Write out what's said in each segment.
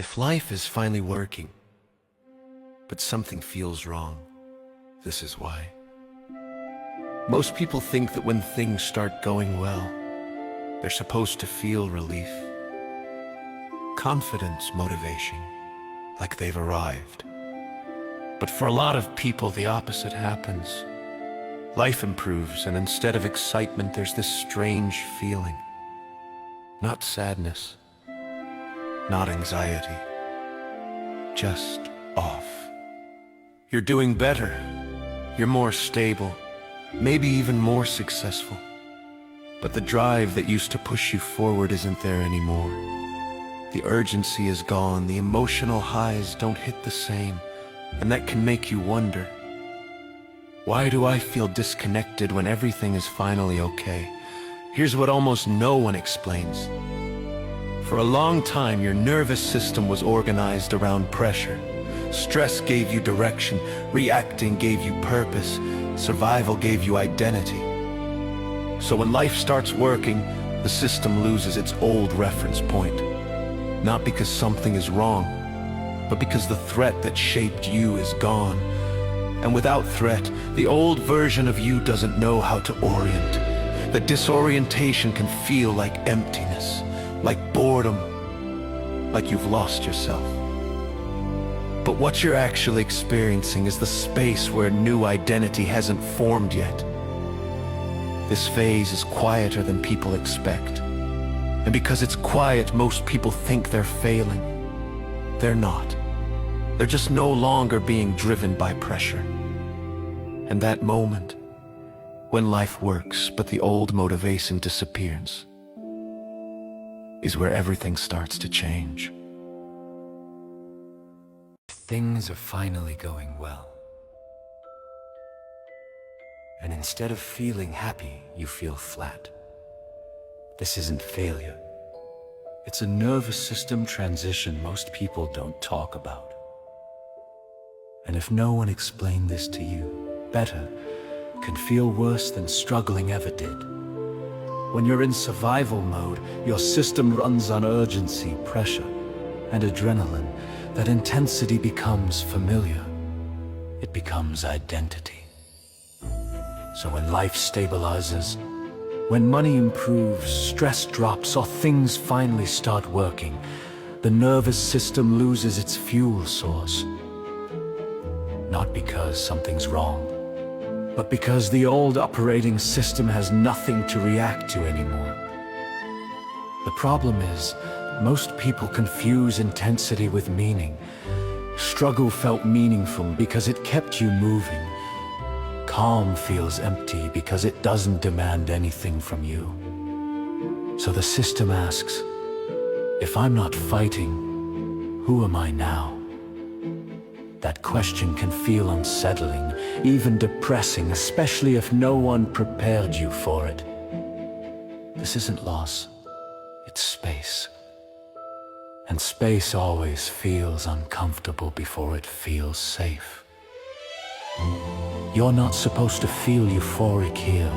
If life is finally working, but something feels wrong, this is why. Most people think that when things start going well, they're supposed to feel relief, confidence, motivation, like they've arrived. But for a lot of people, the opposite happens. Life improves, and instead of excitement, there's this strange feeling. Not sadness, not anxiety, just off. You're doing better, you're more stable, maybe even more successful. But the drive that used to push you forward isn't there anymore. The urgency is gone, the emotional highs don't hit the same, and that can make you wonder, why do I feel disconnected when everything is finally okay? Here's what almost no one explains. For a long time, your nervous system was organized around pressure. Stress gave you direction, reacting gave you purpose, survival gave you identity. So when life starts working, the system loses its old reference point. Not because something is wrong, but because the threat that shaped you is gone. And without threat, the old version of you doesn't know how to orient. The disorientation can feel like emptiness, like boredom, like you've lost yourself. But what you're actually experiencing is the space where new identity hasn't formed yet. This phase is quieter than people expect. And because it's quiet, most people think they're failing. They're not. They're just no longer being driven by pressure. And that moment, when life works but the old motivation disappears, is where everything starts to change. Things are finally going well. And instead of feeling happy, you feel flat. This isn't failure. It's a nervous system transition most people don't talk about. And if no one explained this to you, better can feel worse than struggling ever did. When you're in survival mode, your system runs on urgency, pressure, and adrenaline. That intensity becomes familiar. It becomes identity. So when life stabilizes, when money improves, stress drops, or things finally start working, the nervous system loses its fuel source. Not because something's wrong, but because the old operating system has nothing to react to anymore. The problem is, most people confuse intensity with meaning. Struggle felt meaningful because it kept you moving. Calm feels empty because it doesn't demand anything from you. So the system asks, if I'm not fighting, who am I now? That question can feel unsettling, even depressing, especially if no one prepared you for it. This isn't loss, it's space. And space always feels uncomfortable before it feels safe. You're not supposed to feel euphoric here.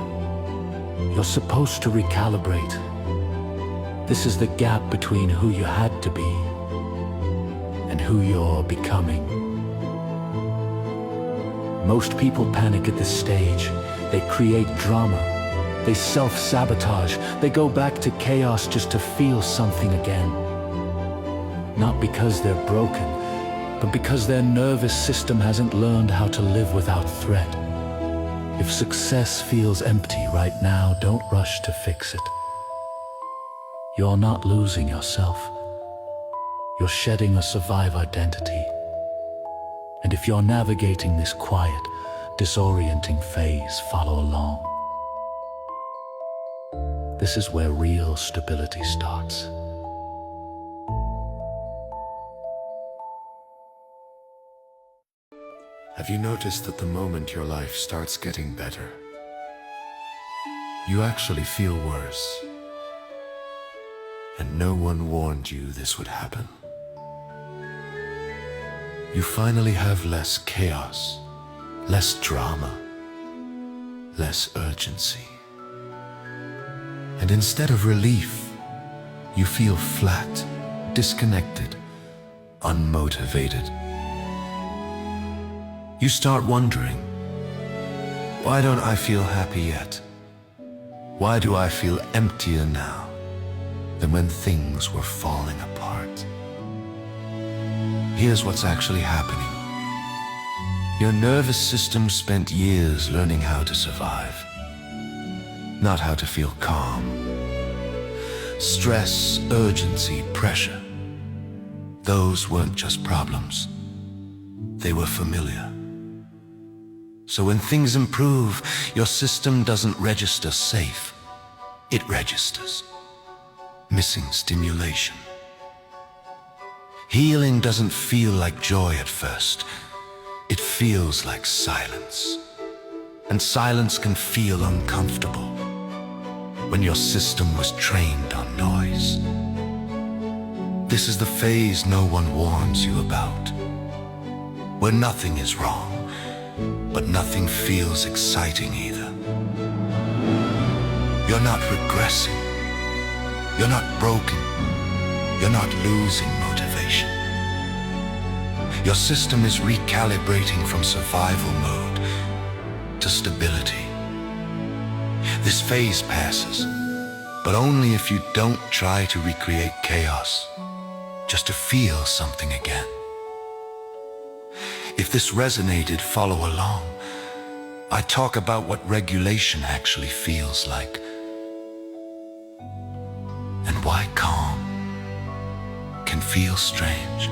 You're supposed to recalibrate. This is the gap between who you had to be and who you're becoming. Most people panic at this stage. They create drama. They self-sabotage. They go back to chaos just to feel something again. Not because they're broken, but because their nervous system hasn't learned how to live without threat. If success feels empty right now, don't rush to fix it. You're not losing yourself. You're shedding a survived identity. And if you're navigating this quiet, disorienting phase, follow along. This is where real stability starts. Have you noticed that the moment your life starts getting better, you actually feel worse? And no one warned you this would happen. You finally have less chaos, less drama, less urgency. And instead of relief, you feel flat, disconnected, unmotivated. You start wondering, why don't I feel happy yet? Why do I feel emptier now than when things were falling apart? Here's what's actually happening. Your nervous system spent years learning how to survive, not how to feel calm. Stress, urgency, pressure, those weren't just problems. They were familiar. So when things improve, your system doesn't register safe. It registers missing stimulation. Healing doesn't feel like joy at first. It feels like silence. And silence can feel uncomfortable when your system was trained on noise. This is the phase no one warns you about, where nothing is wrong, but nothing feels exciting either. You're not regressing. You're not broken. You're not losing motivation. Your system is recalibrating from survival mode to stability. This phase passes, but only if you don't try to recreate chaos, just to feel something again. If this resonated, follow along. I talk about what regulation actually feels like, and why calm can feel strange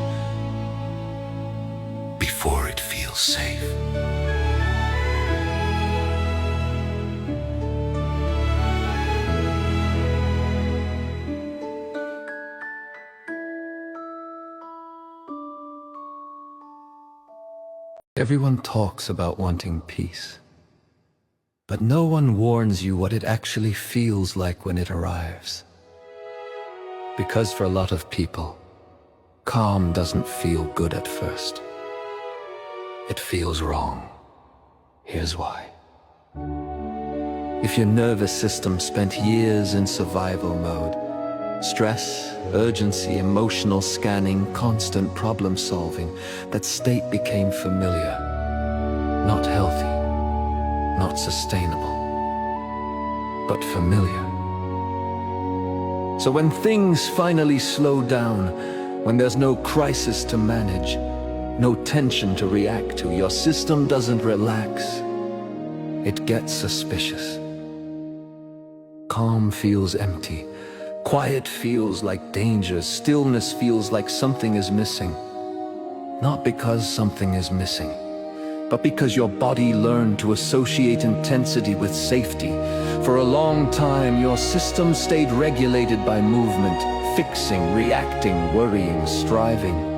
before it feels safe. Everyone talks about wanting peace, but no one warns you what it actually feels like when it arrives. Because for a lot of people, calm doesn't feel good at first. It feels wrong. Here's why. If your nervous system spent years in survival mode, stress, urgency, emotional scanning, constant problem solving, that state became familiar, not healthy, not sustainable, but familiar. So when things finally slow down, when there's no crisis to manage, no tension to react to, your system doesn't relax. It gets suspicious. Calm feels empty. Quiet feels like danger. Stillness feels like something is missing. Not because something is missing, but because your body learned to associate intensity with safety. For a long time, your system stayed regulated by movement, fixing, reacting, worrying, striving.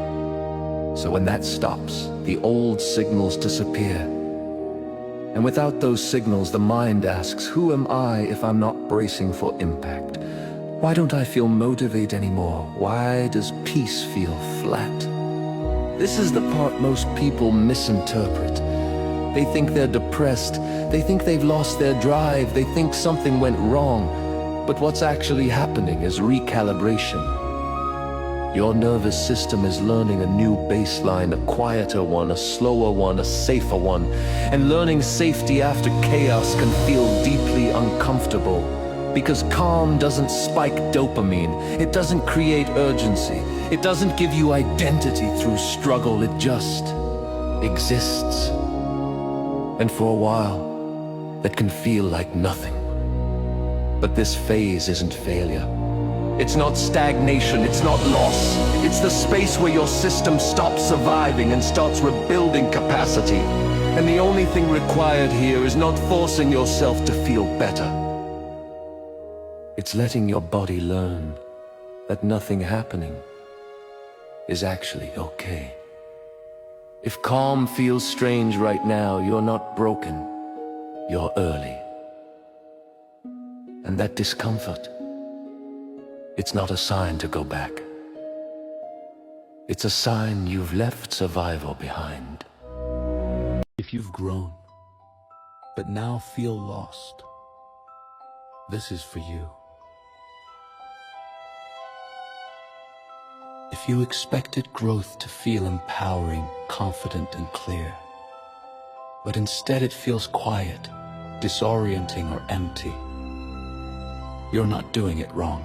So when that stops, the old signals disappear. And without those signals, the mind asks, who am I if I'm not bracing for impact? Why don't I feel motivated anymore? Why does peace feel flat? This is the part most people misinterpret. They think they're depressed. They think they've lost their drive. They think something went wrong. But what's actually happening is recalibration. Your nervous system is learning a new baseline, a quieter one, a slower one, a safer one. And learning safety after chaos can feel deeply uncomfortable. Because calm doesn't spike dopamine. It doesn't create urgency. It doesn't give you identity through struggle. It just exists. And for a while, that can feel like nothing. But this phase isn't failure. It's not stagnation, it's not loss. It's the space where your system stops surviving and starts rebuilding capacity. And the only thing required here is not forcing yourself to feel better. It's letting your body learn that nothing happening is actually okay. If calm feels strange right now, you're not broken, you're early. And that discomfort, it's not a sign to go back. It's a sign you've left survival behind. If you've grown, but now feel lost, this is for you. If life, you expected growth to feel empowering, confident, and clear. But instead it feels quiet, disorienting, or empty. You're not doing it wrong.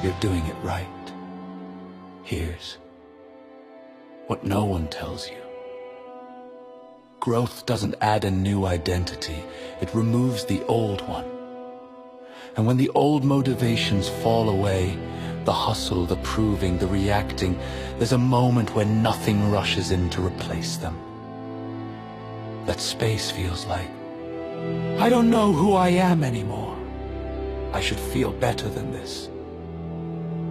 You're doing it right. Here's what no one tells you. Growth doesn't add a new identity, it removes the old one. And when the old motivations fall away, the hustle, the proving, the reacting, there's a moment when nothing rushes in to replace them. That space feels like, I don't know who I am anymore. I should feel better than this.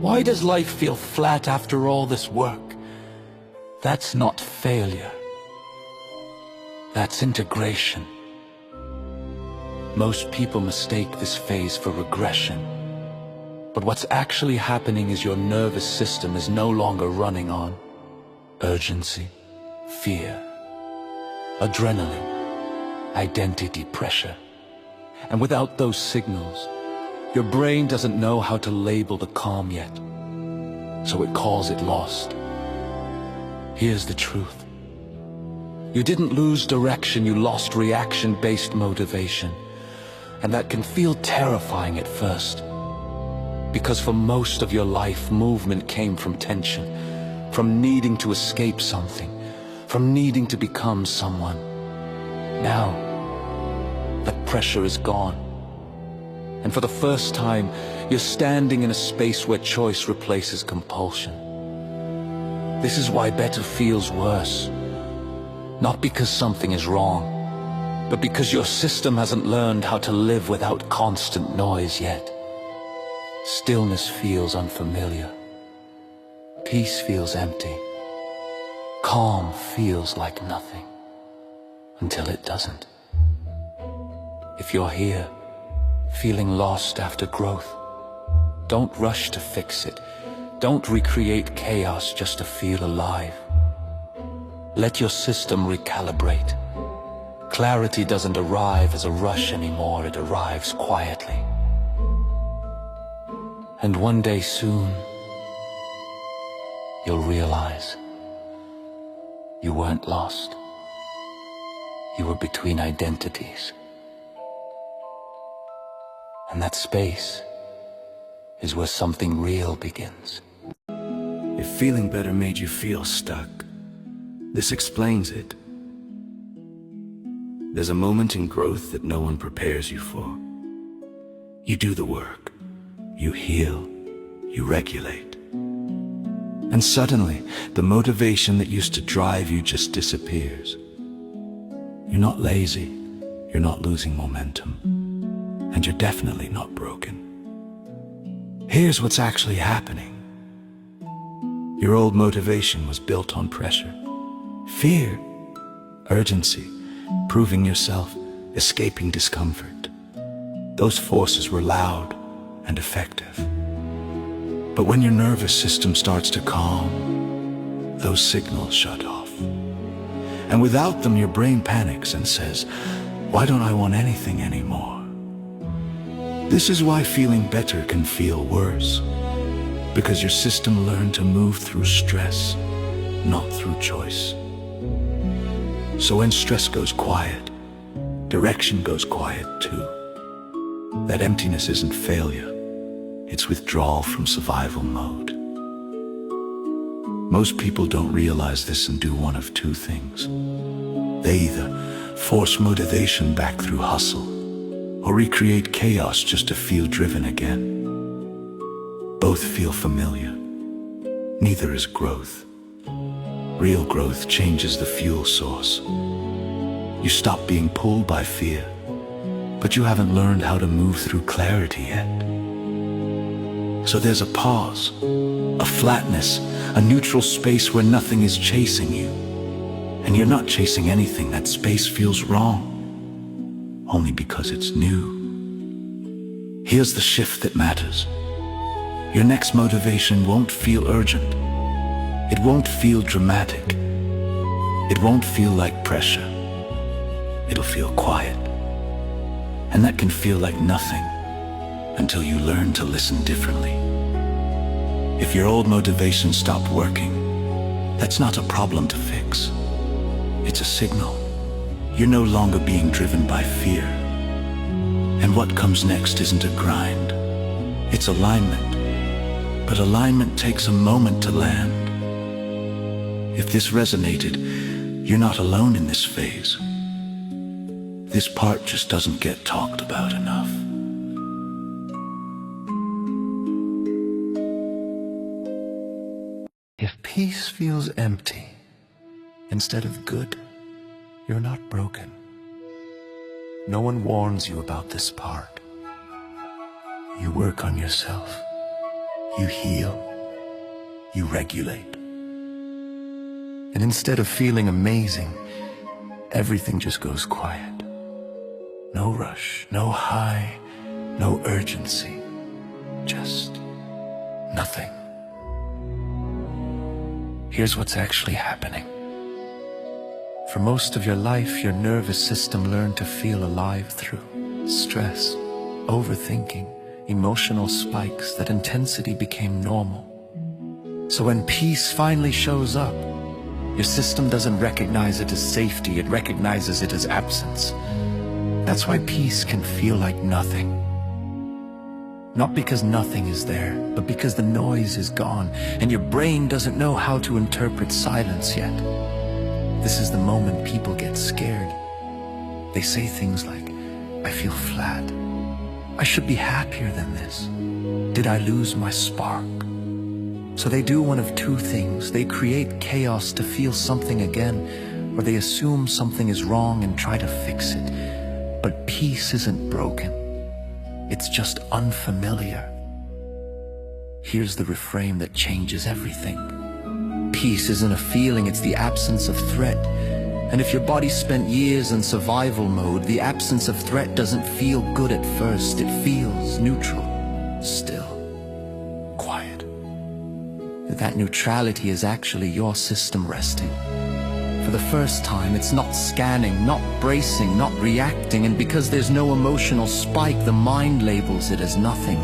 Why does life feel flat after all this work? That's not failure. That's integration. Most people mistake this phase for regression. But what's actually happening is your nervous system is no longer running on urgency, fear, adrenaline, identity pressure. And without those signals, your brain doesn't know how to label the calm yet, so it calls it lost. Here's the truth. You didn't lose direction, you lost reaction-based motivation. And that can feel terrifying at first. Because for most of your life, movement came from tension, from needing to escape something, from needing to become someone. Now, that pressure is gone. And for the first time, you're standing in a space where choice replaces compulsion. This is why better feels worse. Not because something is wrong, but because your system hasn't learned how to live without constant noise yet. Stillness feels unfamiliar. Peace feels empty. Calm feels like nothing, until it doesn't. If you're here, feeling lost after growth, don't rush to fix it. Don't recreate chaos just to feel alive. Let your system recalibrate. Clarity doesn't arrive as a rush anymore, it arrives quietly. And one day soon, you'll realize you weren't lost. You were between identities. And that space is where something real begins. If feeling better made you feel stuck, this explains it. There's a moment in growth that no one prepares you for. You do the work. You heal. You regulate. And suddenly, the motivation that used to drive you just disappears. You're not lazy. You're not losing momentum. And you're definitely not broken. Here's what's actually happening. Your old motivation was built on pressure. Fear, urgency, proving yourself, escaping discomfort. Those forces were loud and effective. But when your nervous system starts to calm, those signals shut off. And without them, your brain panics and says, why don't I want anything anymore? This is why feeling better can feel worse. Because your system learned to move through stress, not through choice. So when stress goes quiet, direction goes quiet too. That emptiness isn't failure, it's withdrawal from survival mode. Most people don't realize this and do one of two things. They either force motivation back through hustle, or recreate chaos just to feel driven again. Both feel familiar. Neither is growth. Real growth changes the fuel source. You stop being pulled by fear, but you haven't learned how to move through clarity yet. So there's a pause, a flatness, a neutral space where nothing is chasing you. And you're not chasing anything. That space feels wrong, only because it's new. Here's the shift that matters. Your next motivation won't feel urgent. It won't feel dramatic. It won't feel like pressure. It'll feel quiet. And that can feel like nothing until you learn to listen differently. If your old motivation stopped working, that's not a problem to fix. It's a signal. You're no longer being driven by fear. And what comes next isn't a grind. It's alignment. But alignment takes a moment to land. If this resonated, you're not alone in this phase. This part just doesn't get talked about enough. If peace feels empty instead of good, you're not broken. No one warns you about this part. You work on yourself. You heal. You regulate. And instead of feeling amazing, everything just goes quiet. No rush, no high, no urgency. Just nothing. Here's what's actually happening. For most of your life, your nervous system learned to feel alive through stress, overthinking, emotional spikes. That intensity became normal. So when peace finally shows up, your system doesn't recognize it as safety, it recognizes it as absence. That's why peace can feel like nothing. Not because nothing is there, but because the noise is gone, and your brain doesn't know how to interpret silence yet. This is the moment people get scared. They say things like, I feel flat. I should be happier than this. Did I lose my spark? So they do one of two things. They create chaos to feel something again, or they assume something is wrong and try to fix it. But peace isn't broken. It's just unfamiliar. Here's the reframe that changes everything. Peace isn't a feeling, it's the absence of threat. And if your body spent years in survival mode, the absence of threat doesn't feel good at first. It feels neutral, still, quiet. That neutrality is actually your system resting. For the first time, it's not scanning, not bracing, not reacting, and because there's no emotional spike, the mind labels it as nothing.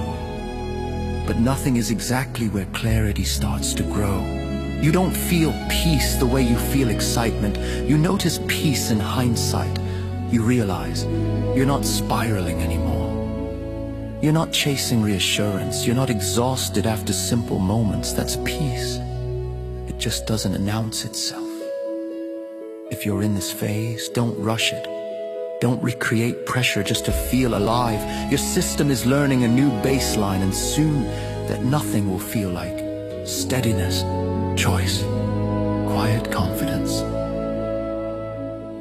But nothing is exactly where clarity starts to grow. You don't feel peace the way you feel excitement. You notice peace in hindsight. You realize you're not spiraling anymore. You're not chasing reassurance. You're not exhausted after simple moments. That's peace. It just doesn't announce itself. If you're in this phase, don't rush it. Don't recreate pressure just to feel alive. Your system is learning a new baseline, and soon that nothing will feel like steadiness, choice, quiet confidence.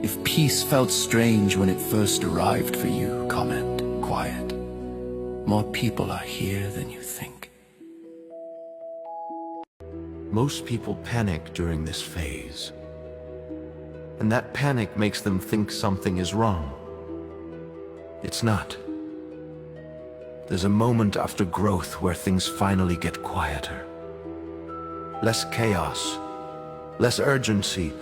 If peace felt strange when it first arrived for you, comment, quiet. More people are here than you think. Most people panic during this phase. And that panic makes them think something is wrong. It's not. There's a moment after growth where things finally get quieter. Less chaos, less urgency,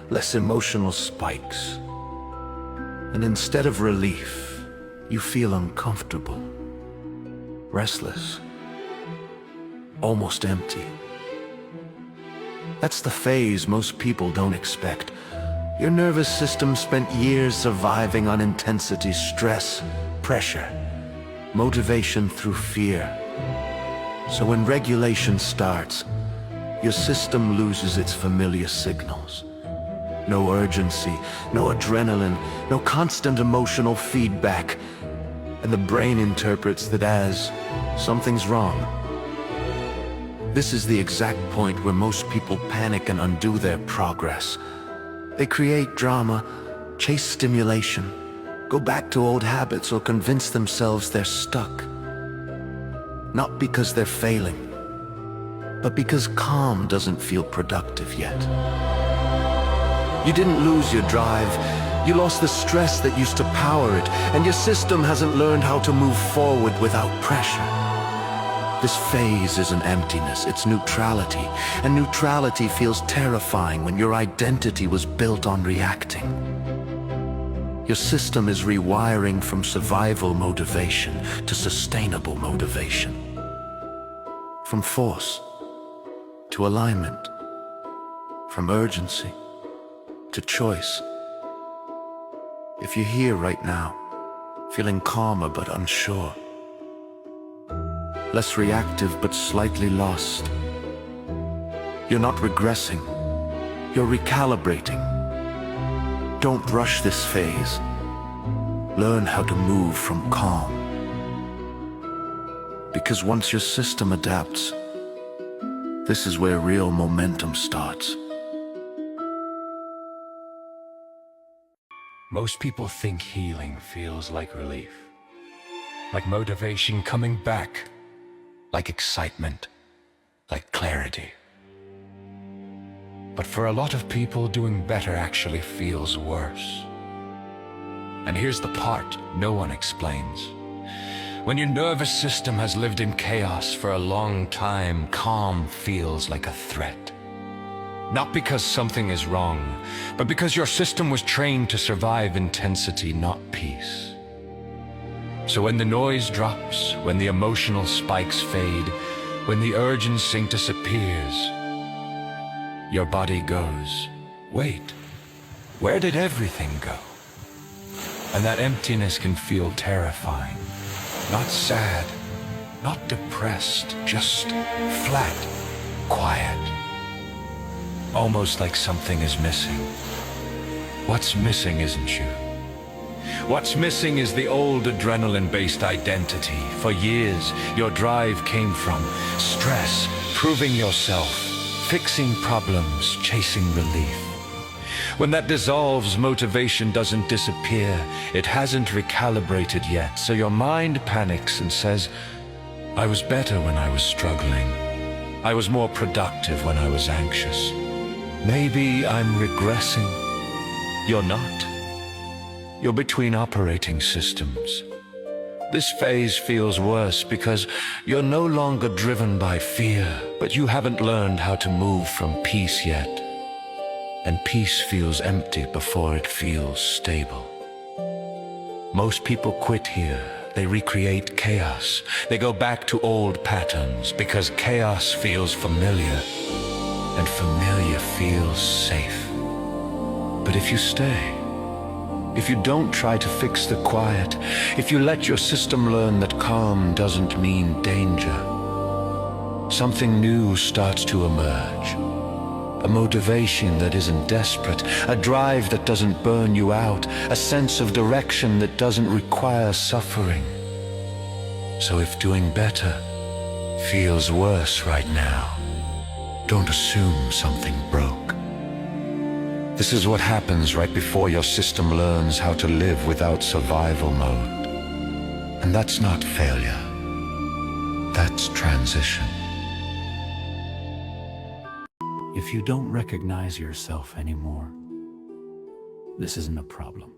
less emotional spikes. And instead of relief, you feel uncomfortable, restless, almost empty. That's the phase most people don't expect. Your nervous system spent years surviving on intensity, stress, pressure, motivation through fear. So when regulation starts, your system loses its familiar signals. No urgency, no adrenaline, no constant emotional feedback. And the brain interprets that as something's wrong. This is the exact point where most people panic and undo their progress. They create drama, chase stimulation, go back to old habits, or convince themselves they're stuck. Not because they're failing, but because calm doesn't feel productive yet. You didn't lose your drive. You lost the stress that used to power it, and your system hasn't learned how to move forward without pressure. This phase isn't emptiness, it's neutrality. And neutrality feels terrifying when your identity was built on reacting. Your system is rewiring from survival motivation to sustainable motivation. from force to alignment, from urgency to choice. If you're here right now, feeling calmer but unsure, less reactive but slightly lost, you're not regressing, you're recalibrating. Don't rush this phase. Learn how to move from calm. Because once your system adapts, this is where real momentum starts. Most people think healing feels like relief, like motivation coming back, like excitement, like clarity. But for a lot of people, doing better actually feels worse. And here's the part no one explains. When your nervous system has lived in chaos for a long time, calm feels like a threat. Not because something is wrong, but because your system was trained to survive intensity, not peace. So when the noise drops, when the emotional spikes fade, when the urgency disappears, your body goes, wait, where did everything go? And that emptiness can feel terrifying. Not sad, not depressed, just flat, quiet. Almost like something is missing. What's missing isn't you. What's missing is the old adrenaline-based identity. For years, your drive came from stress, proving yourself, fixing problems, chasing relief. When that dissolves, motivation doesn't disappear. It hasn't recalibrated yet, so your mind panics and says, I was better when I was struggling. I was more productive when I was anxious. Maybe I'm regressing. You're not. You're between operating systems. This phase feels worse because you're no longer driven by fear, but you haven't learned how to move from peace yet. And peace feels empty before it feels stable. Most people quit here. They recreate chaos. They go back to old patterns because chaos feels familiar. And familiar feels safe. But if you stay, if you don't try to fix the quiet, if you let your system learn that calm doesn't mean danger, something new starts to emerge. A motivation that isn't desperate, a drive that doesn't burn you out, a sense of direction that doesn't require suffering. So if doing better feels worse right now, don't assume something broke. This is what happens right before your system learns how to live without survival mode. And that's not failure. That's transition. If you don't recognize yourself anymore, this isn't a problem.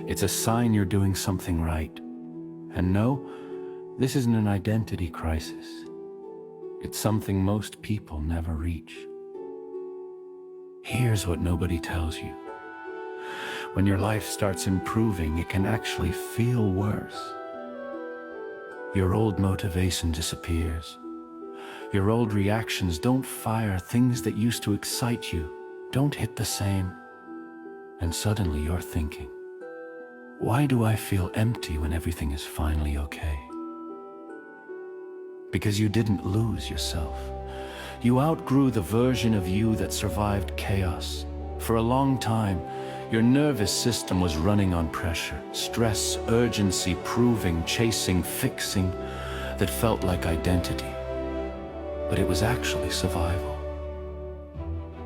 It's a sign you're doing something right. And no, this isn't an identity crisis. It's something most people never reach. Here's what nobody tells you. When your life starts improving, it can actually feel worse. Your old motivation disappears. Your old reactions don't fire. Things that used to excite you don't hit the same. And suddenly you're thinking, why do I feel empty when everything is finally okay? Because you didn't lose yourself. You outgrew the version of you that survived chaos. For a long time, your nervous system was running on pressure, stress, urgency, proving, chasing, fixing, that felt like identity. But it was actually survival.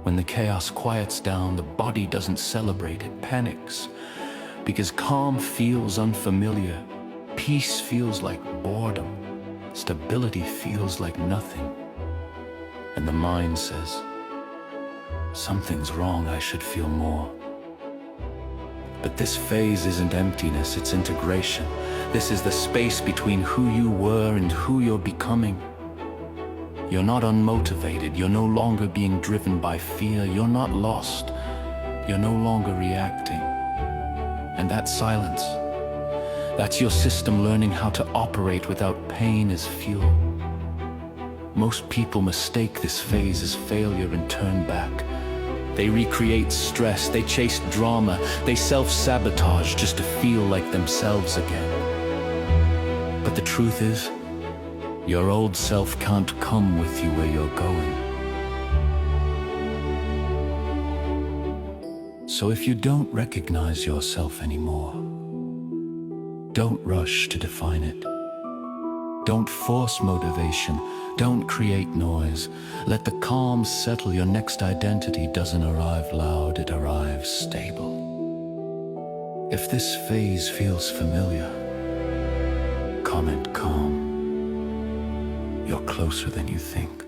When the chaos quiets down, the body doesn't celebrate, it panics. Because calm feels unfamiliar, peace feels like boredom, stability feels like nothing. And the mind says, something's wrong, I should feel more. But this phase isn't emptiness, it's integration. This is the space between who you were and who you're becoming. You're not unmotivated, you're no longer being driven by fear, you're not lost, you're no longer reacting. And that silence, that's your system learning how to operate without pain as fuel. Most people mistake this phase as failure and turn back. They recreate stress, they chase drama, they self-sabotage just to feel like themselves again. But the truth is, your old self can't come with you where you're going. So if you don't recognize yourself anymore, don't rush to define it. Don't force motivation. Don't create noise. Let the calm settle. Your next identity doesn't arrive loud, it arrives stable. If this phase feels familiar, comment calm. You're closer than you think.